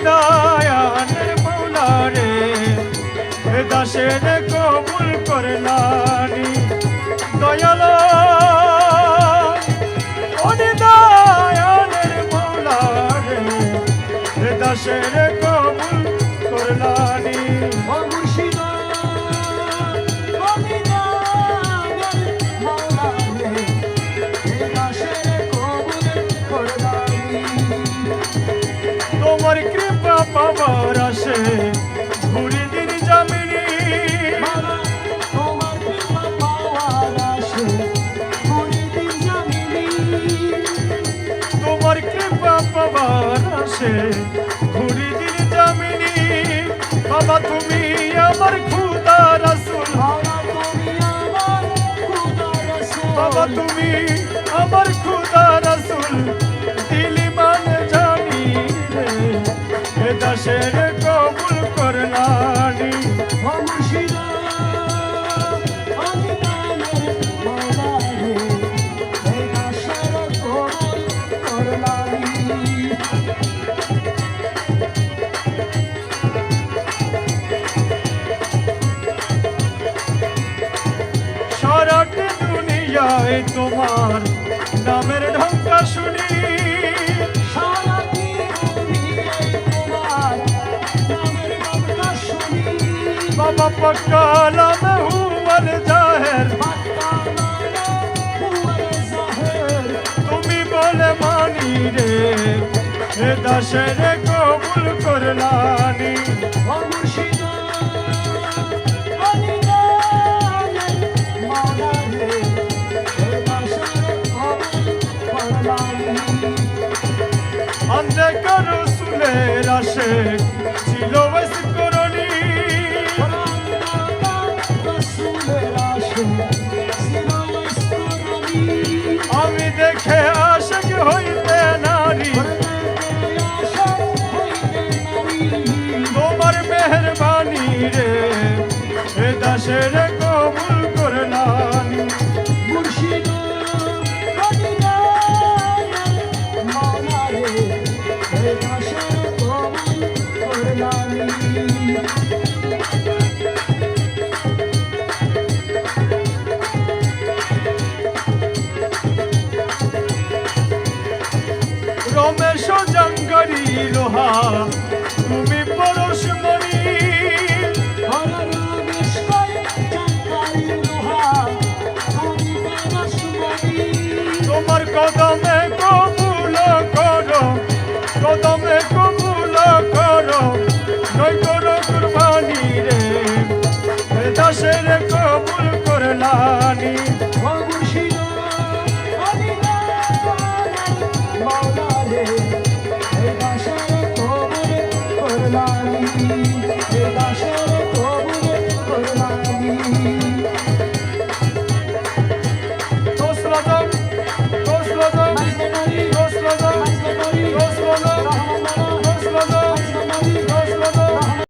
দয়ানের মৌলা রে দাসের কবুল করলানি দয়াল ওরে দয়ানের মৌলা রে দাসের কবুল করলানি তোমার কৃপা পাবার আসে ঘুরি দিন জামিনী তোমার কৃপা পাবার আসে ঘুরি দিন জামিনী বাবা তুমি আমার খুদা রাসূল বাবা তুমি আমার খুদা রাসূল দিলি মানে জানি রে দাসের কবুল করলানি সারাটি দুনিয়ায় তোমার নামের ঢঙ্কা শুনি বাবা পকালাম হুয়াল জাহের তুমি বলে মানি রে হে দাসের কবুল করলানি অন্ধকার রসুলের আশিক ছিল করণী আমি দেখে আশিক হইতে নারী তোমার মেহরবানি রে হে দাসের কবুল করলানি রমেশ জঙ্গরি লোহা তুমি পরশমণি তোমার কদমে কবুল করো কদমে কবুল করো নয় করো কুরবানি রে দাসের কবুল করলানি